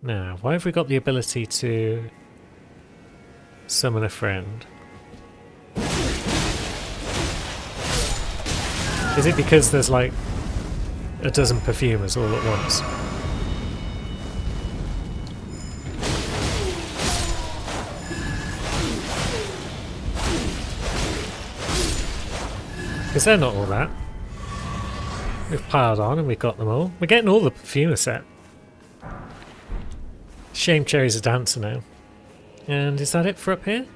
Now, why have we got the ability to summon a friend? Is it because there's like a dozen perfumers all at once? Because they're not all that. We've piled on and we've got them all. We're getting all the perfumer set. Shame Cherry's a dancer now. And is that it for up here?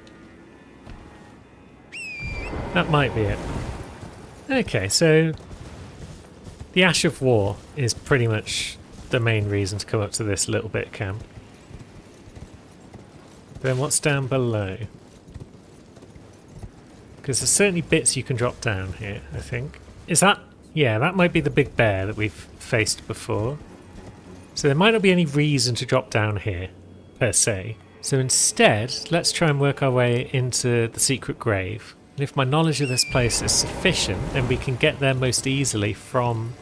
That might be it. Okay, so the Ash of War is pretty much the main reason to come up to this little bit of camp. Then what's down below? Because there's certainly bits you can drop down here, I think. Is that... yeah, that might be the big bear that we've faced before. So there might not be any reason to drop down here, per se. So instead, let's try and work our way into the secret grave. And if my knowledge of this place is sufficient, then we can get there most easily from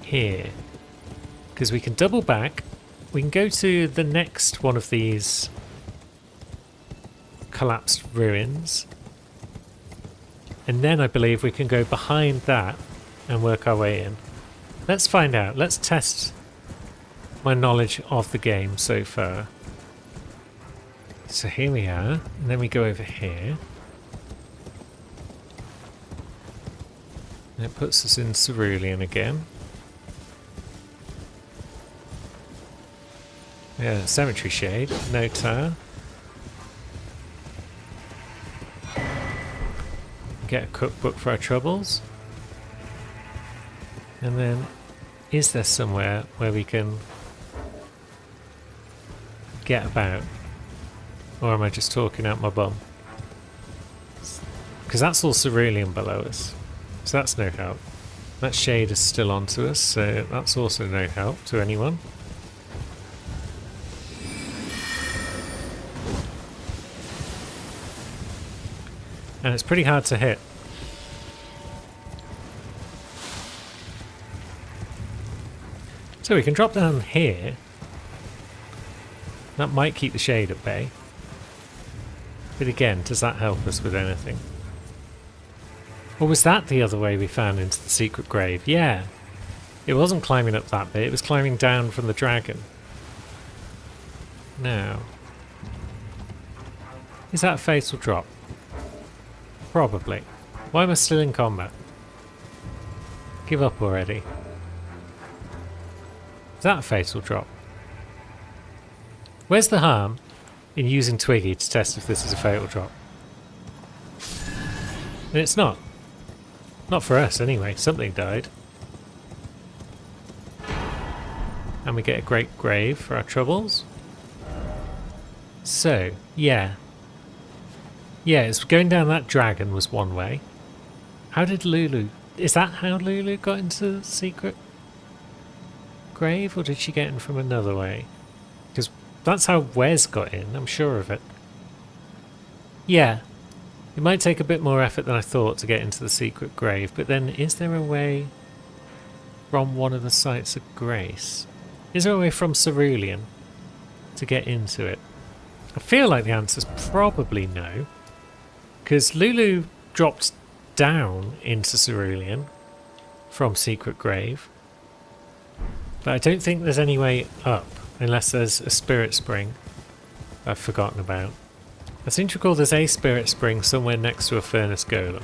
here. Because we can double back. We can go to the next one of these collapsed ruins. And then I believe we can go behind that and work our way in. Let's find out. Let's test my knowledge of the game so far. So here we are, and then we go over here. And it puts us in Cerulean again. Yeah, Cemetery Shade, no tower. Get a cookbook for our troubles. And then, is there somewhere where we can get about? Or am I just talking out my bum? Because that's all Cerulean below us. So that's no help. That shade is still onto us, so that's also no help to anyone. And it's pretty hard to hit. So we can drop down here. That might keep the shade at bay. But again, does that help us with anything? Or was that the other way we found into the secret grave? Yeah. It wasn't climbing up that bit, it was climbing down from the dragon. Now. Is that a fatal drop? Probably. Why am I still in combat? Give up already. Is that a fatal drop? Where's the harm in using Twiggy to test if this is a fatal drop? And it's not. Not for us anyway. Something died. And we get a great grave for our troubles. So, yeah. Yeah, it's going down that dragon was one way. How did Lulu... is that how Lulu got into the secret grave? Or did she get in from another way? Because that's how Wes got in, I'm sure of it. Yeah. It might take a bit more effort than I thought to get into the secret grave, but then is there a way from one of the sites of grace? Is there a way from Cerulean to get into it? I feel like the answer's probably no. Because Lulu dropped down into Cerulean from Secret Grave. But I don't think there's any way up, unless there's a Spirit Spring I've forgotten about. I seem to recall there's a Spirit Spring somewhere next to a Furnace Golem.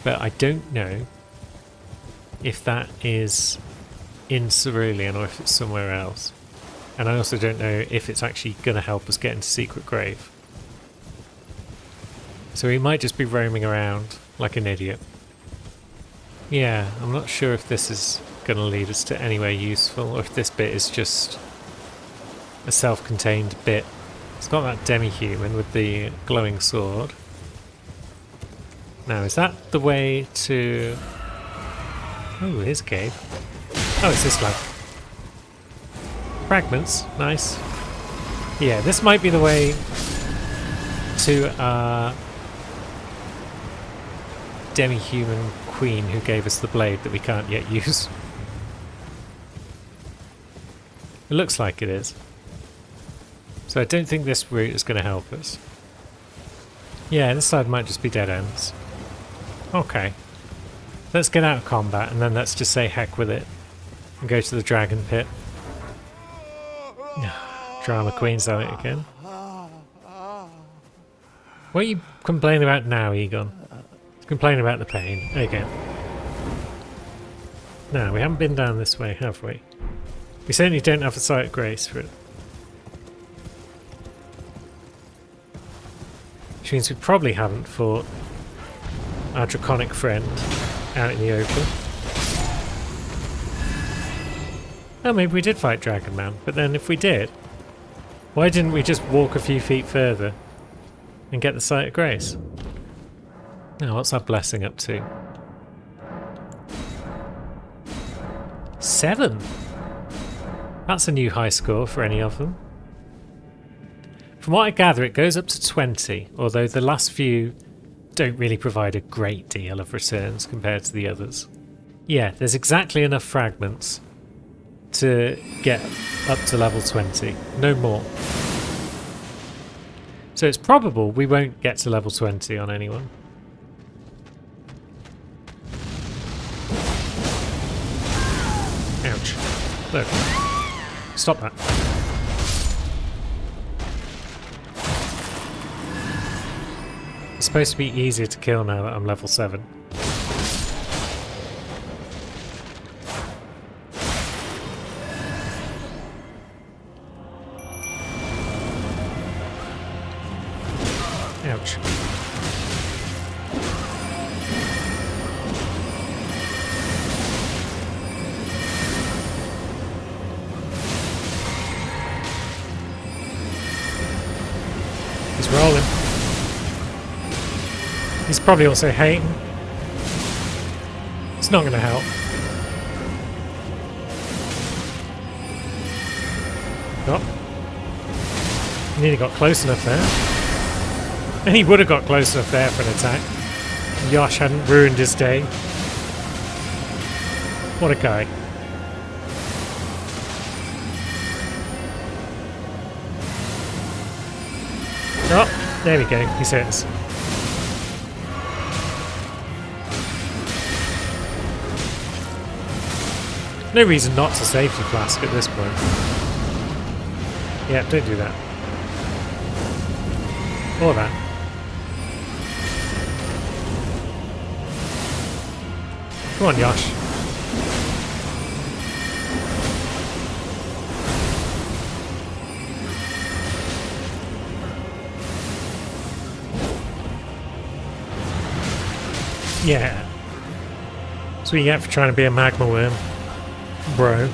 But I don't know if that is in Cerulean or if it's somewhere else. And I also don't know if it's actually going to help us get into Secret Grave. So he might just be roaming around like an idiot. Yeah, I'm not sure if this is going to lead us to anywhere useful or if this bit is just a self-contained bit. It's got that demi-human with the glowing sword. Now, is that the way to... oh, here's a cave. Oh, it's this lad. Fragments, nice. Yeah, this might be the way to demi-human queen who gave us the blade that we can't yet use. It looks like it is. So I don't think this route is going to help us. Yeah, this side might just be dead ends. Okay. Let's get out of combat and then let's just say heck with it. And go to the dragon pit. Drama queen's at it again. What are you complaining about now, Egon? Complaining about the pain again. No, we haven't been down this way, have we? We certainly don't have a sight of grace for it. Which means we probably haven't fought our draconic friend out in the open. Oh, maybe we did fight Dragon Man, but then if we did, why didn't we just walk a few feet further and get the sight of grace? Now, what's our blessing up to? 7! That's a new high score for any of them. From what I gather, it goes up to 20, although the last few don't really provide a great deal of returns compared to the others. Yeah, there's exactly enough fragments to get up to level 20, no more. So it's probable we won't get to level 20 on anyone. Ouch. Look. Stop that. It's supposed to be easier to kill now that I'm level 7. Ouch. He's rolling. He's probably also hating. It's not going to help. Oh. Nearly got close enough there. And he would have got close enough there for an attack. Yosh hadn't ruined his day. What a guy. Oh, there we go. He says. No reason not to safety flask at this point. Yeah, don't do that. Or that. Come on, Yosh. Yeah. That's what you get for trying to be a magma worm. Bro.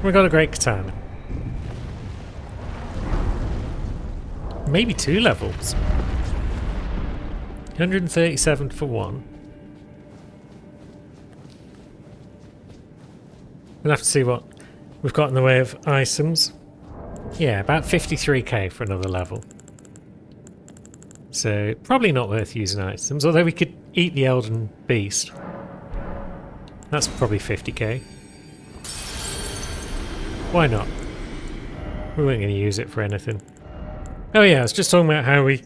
We got a great katana. Maybe 2 levels. 137 for 1. We'll have to see what we've got in the way of items. Yeah, about 53k for another level. So, probably not worth using items, although we could eat the Elden Beast. That's probably 50k. Why not? We weren't going to use it for anything. Oh yeah, I was just talking about how we're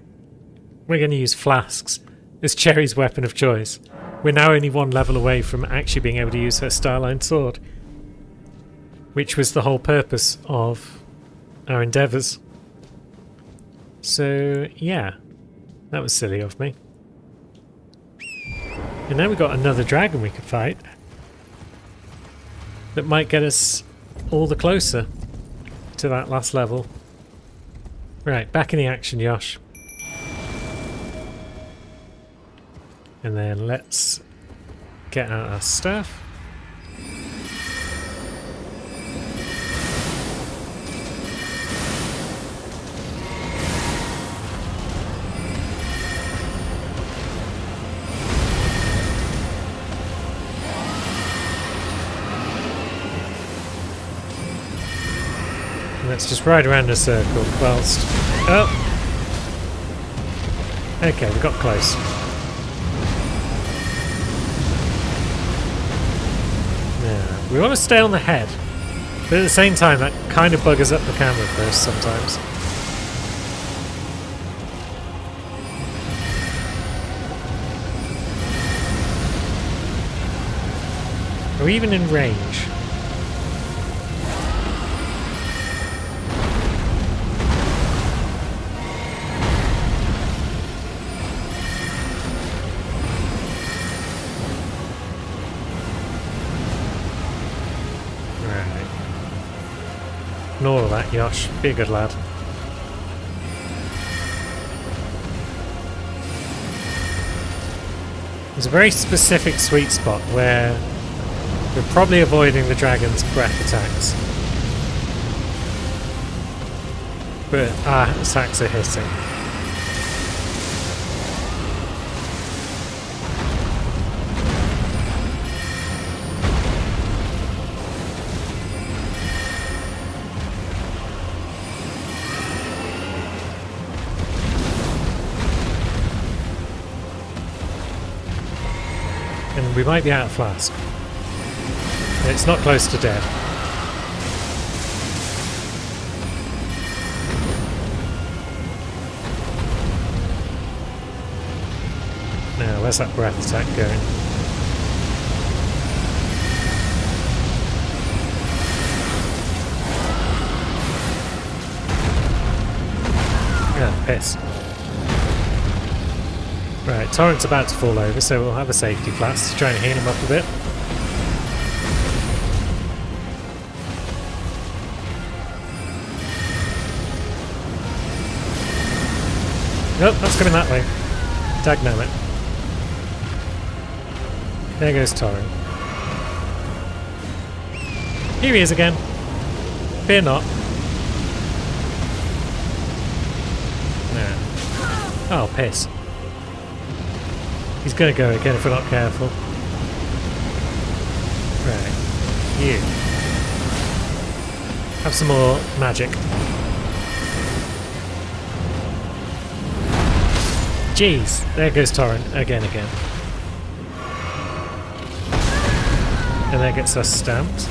going to use flasks as Cherry's weapon of choice. We're now only 1 level away from actually being able to use her Starline sword, which was the whole purpose of our endeavours. So yeah, that was silly of me. And now we've got another dragon we could fight that might get us all the closer to that last level. Right, back in the action, Yosh. And then let's get out our stuff. Let's just ride around in a circle whilst... Oh! Okay, we got close. Now, We want to stay on the head, but at the same time that kind of buggers up the camera first sometimes. Are we even in range? Ignore all that, Yosh. Be a good lad. There's a very specific sweet spot where we're probably avoiding the dragon's breath attacks. But our attacks are hitting. And we might be out of flask. It's not close to dead. Now, where's that breath attack going? Yeah, piss. Right, Torrent's about to fall over, so we'll have a safety flask to try and heal him up a bit. Nope, that's coming that way. Dagnammit. There goes Torrent. Here he is again. Fear not. No. Oh, piss. He's gonna go again if we're not careful. Right. You. Have some more magic. Jeez, there goes Torrent again. And there gets us stamped.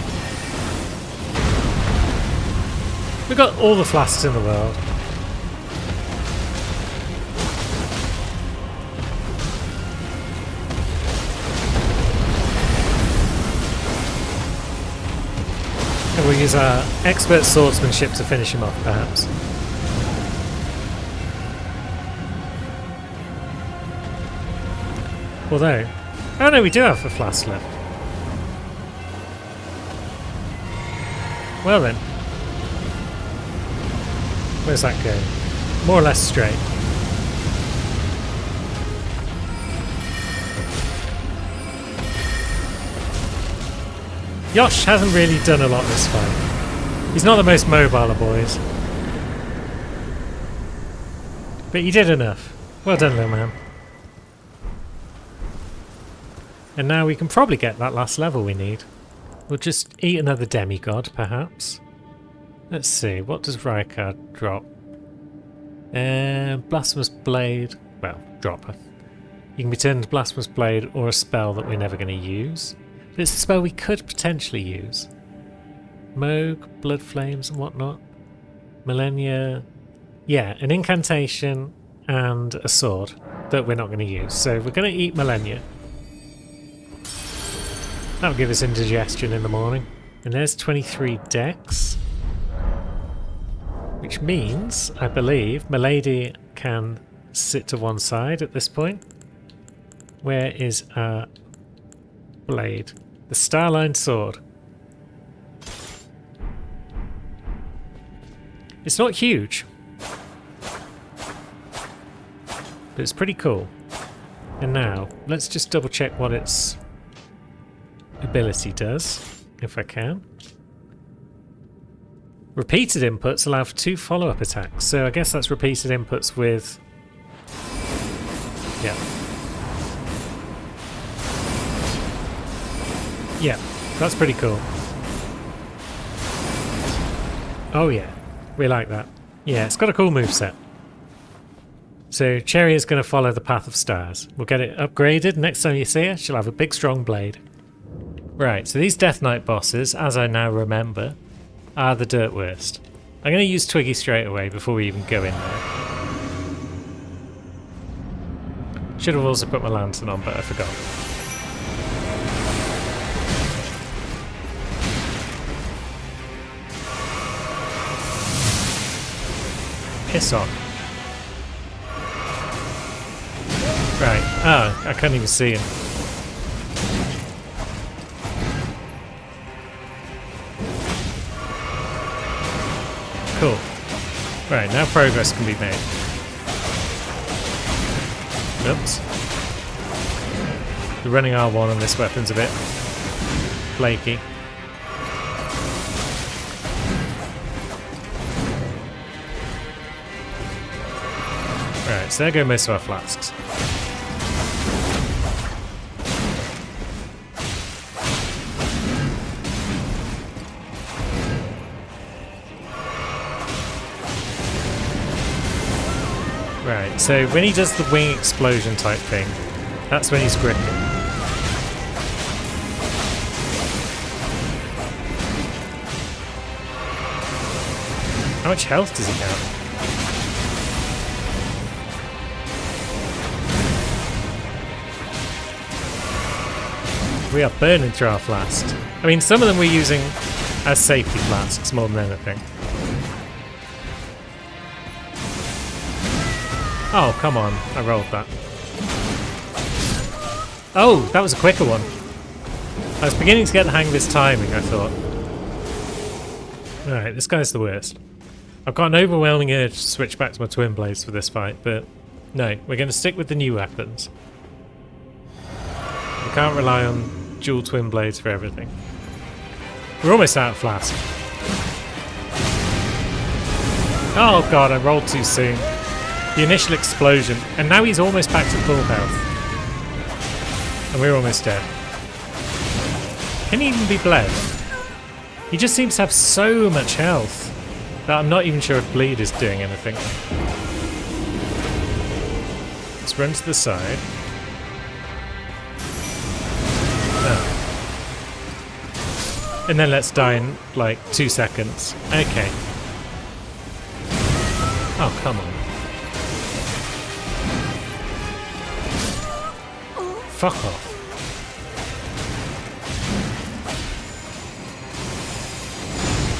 We've got all the flasks in the world. And we'll use our expert swordsmanship to finish him off, perhaps. Although, oh no, we do have a flask left. Well then. Where's that going? More or less straight. Yosh hasn't really done a lot this fight. He's not the most mobile of boys. But he did enough. Well done, little man. And now we can probably get that last level we need. We'll just eat another demigod, perhaps. Let's see, what does Rykard drop? Blasphemous Blade. Well, dropper. You can be turned into Blasphemous Blade or a spell that we're never going to use. But it's a spell we could potentially use. Moog, Blood Flames and whatnot. Millennia. Yeah, an incantation and a sword that we're not going to use. So we're going to eat Millennia. That'll give us indigestion in the morning. And there's 23 dex. Which means, I believe, Milady can sit to one side at this point. Where is our blade? The Starline Sword. It's not huge. But it's pretty cool. And now, let's just double check what its ability does, if I can. Repeated inputs allow for 2 follow-up attacks, so I guess that's repeated inputs with... Yeah. Yeah, that's pretty cool. Oh yeah, we like that. Yeah, it's got a cool moveset. So Cherry is going to follow the path of stars. We'll get it upgraded. Next time you see her, she'll have a big strong blade. Right, so these Death Knight bosses, as I now remember, are the dirt worst. I'm going to use Twiggy straight away before we even go in there. Should have also put my lantern on, but I forgot. Piss on. Right. Oh, I can't even see him. Cool. Right, now progress can be made. Oops. The running R1 on this weapon's a bit flaky. Right, so there go most of our flasks. Right, so when he does the wing explosion type thing, that's when he's gripping. How much health does he have? We are burning through our flasks. I mean, some of them we're using as safety flasks more than anything. Oh, come on. I rolled that. Oh, that was a quicker one. I was beginning to get the hang of his timing, I thought. Alright, this guy's the worst. I've got an overwhelming urge to switch back to my twin blades for this fight, but no, we're going to stick with the new weapons. We can't rely on dual twin blades for everything. We're almost out of flask. Oh god, I rolled too soon. The initial explosion, and now he's almost back to full health. And we're almost dead. Can he even be bled? He just seems to have so much health that I'm not even sure if bleed is doing anything. Let's run to the side. Oh. And then let's die in like 2 seconds. Okay. Oh, come on. Fuck off.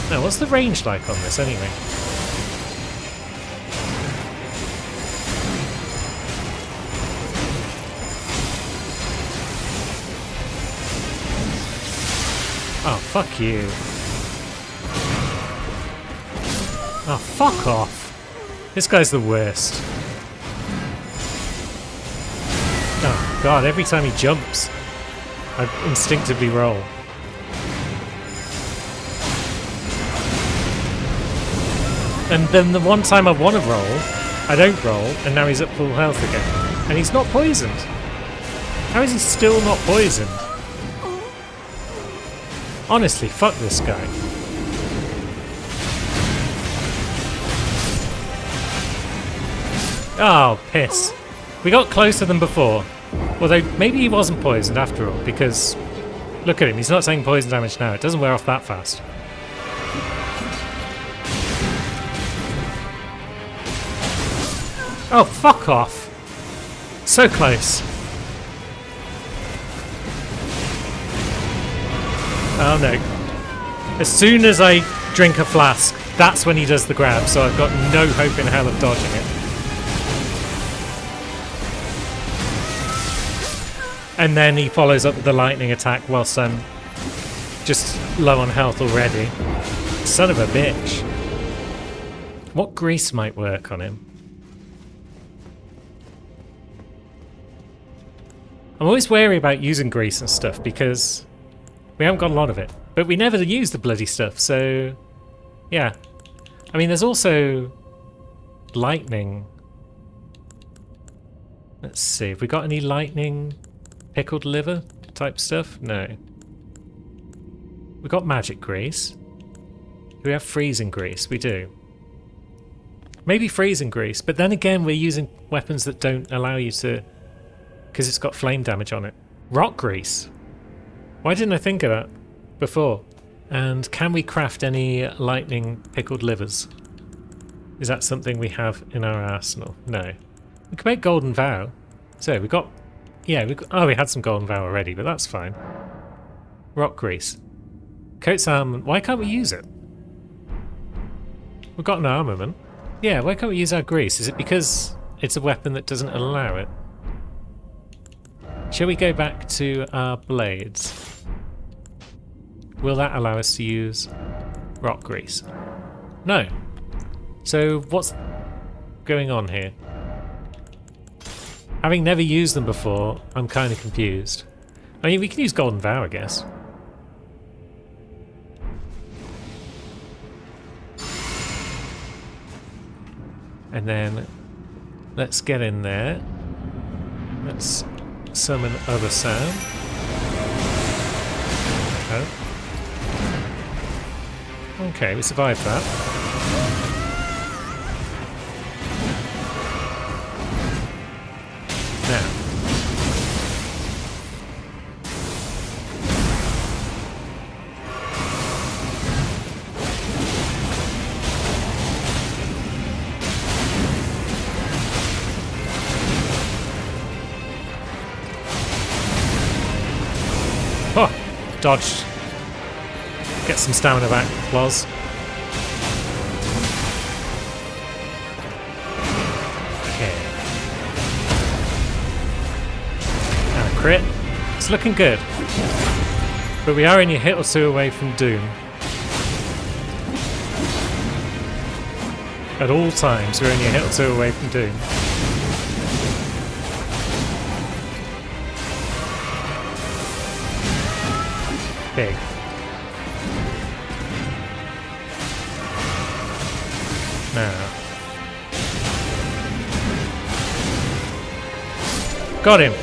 Now, what's the range like on this anyway? Oh, fuck you. Oh, fuck off. This guy's the worst. Oh god, every time he jumps, I instinctively roll. And then the one time I want to roll, I don't roll, and now he's at full health again. And he's not poisoned. How is he still not poisoned? Honestly, fuck this guy. Oh, piss. We got closer than before. Although, maybe he wasn't poisoned after all, because... Look at him, he's not taking poison damage now. It doesn't wear off that fast. Oh, fuck off! So close. Oh no. As soon as I drink a flask, that's when he does the grab, so I've got no hope in hell of dodging it. And then he follows up with the lightning attack whilst I'm just low on health already. Son of a bitch. What grease might work on him? I'm always wary about using grease and stuff because we haven't got a lot of it. But we never use the bloody stuff, so... yeah. I mean, there's also... lightning. Let's see, have we got any lightning... pickled liver type stuff? No. We got magic grease. Do we have freezing grease? We do. Maybe freezing grease, but then again we're using weapons that don't allow you to... because it's got flame damage on it. Rock grease. Why didn't I think of that before? And can we craft any lightning pickled livers? Is that something we have in our arsenal? No. We can make golden vow. So we got... Yeah, we had some golden vow already, but that's fine. Rock grease. Coats armament. Why can't we use it? We've got an armament. Yeah, why can't we use our grease? Is it because it's a weapon that doesn't allow it? Shall we go back to our blades? Will that allow us to use rock grease? No. So what's going on here? Having never used them before, I'm kind of confused. I mean, we can use golden vow, I guess. And then let's get in there. Let's summon other sound. Oh. Okay, we survived that. Now. Oh, dodged. Get some stamina back, Loz. Okay. And a crit. It's looking good. But we are only a hit or two away from doom. At all times, we're only a hit or two away from doom. Big. Now. Got him!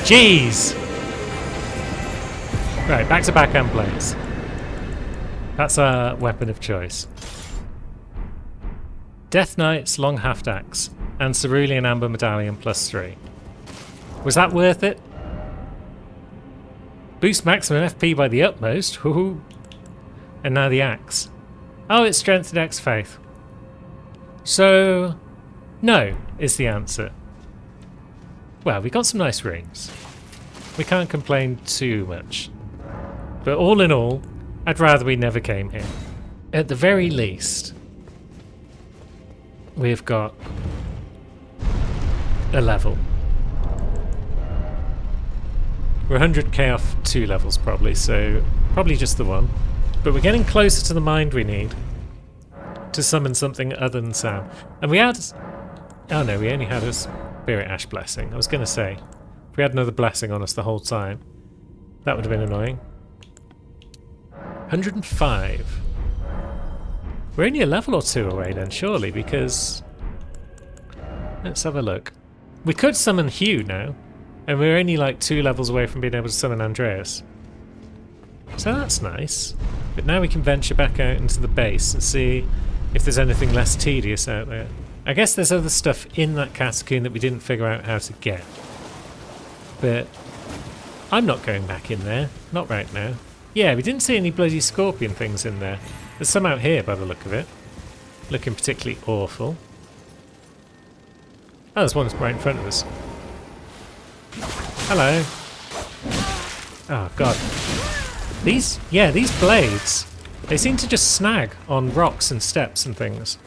Jeez! Right, back to backhand blades. That's our weapon of choice. Death Knight's Long Haft Axe and Cerulean Amber Medallion +3. Was that worth it? Boost maximum FP by the utmost. Woohoo! And now the axe. Oh, it's strengthened X faith. So, no is the answer. Well, we got some nice rings. We can't complain too much. But all in all, I'd rather we never came here. At the very least, we've got a level. We're 100k off 2 levels probably, so probably just the one. But we're getting closer to the mind we need to summon something other than Sam. And we had... Oh no, we only had a Spirit Ash Blessing. I was going to say, if we had another blessing on us the whole time, that would have been annoying. 105. We're only a level or 2 away then, surely, because... Let's have a look. We could summon Hugh now, and we're only like 2 levels away from being able to summon Andreas. So that's nice. But now we can venture back out into the base and see if there's anything less tedious out there. I guess there's other stuff in that catacomb that we didn't figure out how to get. But I'm not going back in there. Not right now. Yeah, we didn't see any bloody scorpion things in there. There's some out here by the look of it. Looking particularly awful. Oh, there's one right in front of us. Hello. Oh, God. These blades, they seem to just snag on rocks and steps and things.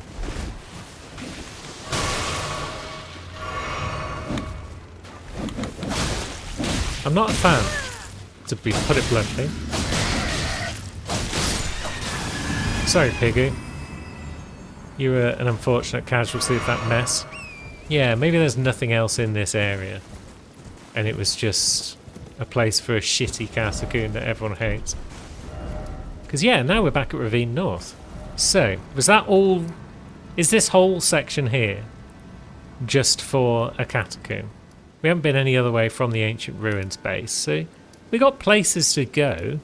I'm not a fan, to put it bluntly. Sorry, Piggy. You were an unfortunate casualty of that mess. Yeah, maybe there's nothing else in this area. And it was just a place for a shitty catacomb that everyone hates. Because yeah, now we're back at Ravine North. So, was that all... Is this whole section here just for a catacomb? We haven't been any other way from the ancient ruins base, so we got places to go.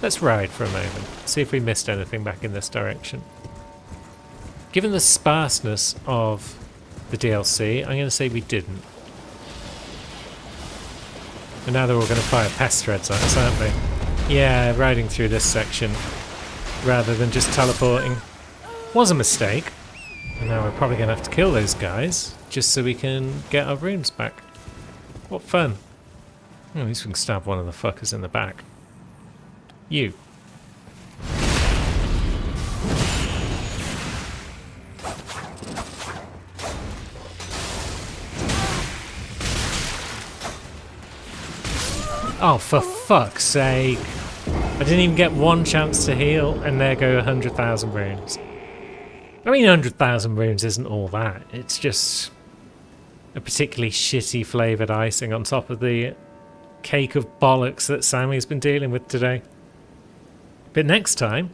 Let's ride for a moment, see if we missed anything back in this direction. Given the sparseness of the DLC, I'm going to say we didn't. And now they're all going to fire pest threads at us, aren't they? Yeah, riding through this section rather than just teleporting was a mistake. And now we're probably going to have to kill those guys just so we can get our runes back. What fun. At least we can stab one of the fuckers in the back. You. Oh, for fuck's sake. I didn't even get one chance to heal, and there go 100,000 runes. I mean, 100,000 runes isn't all that. It's just a particularly shitty flavoured icing on top of the cake of bollocks that Sammy's been dealing with today. But next time,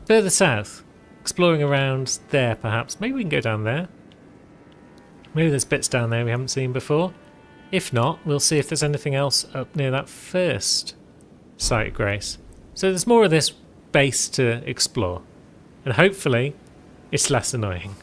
further south, exploring around there perhaps. Maybe we can go down there. Maybe there's bits down there we haven't seen before. If not, we'll see if there's anything else up near that first site of grace. So there's more of this base to explore. And hopefully, it's less annoying.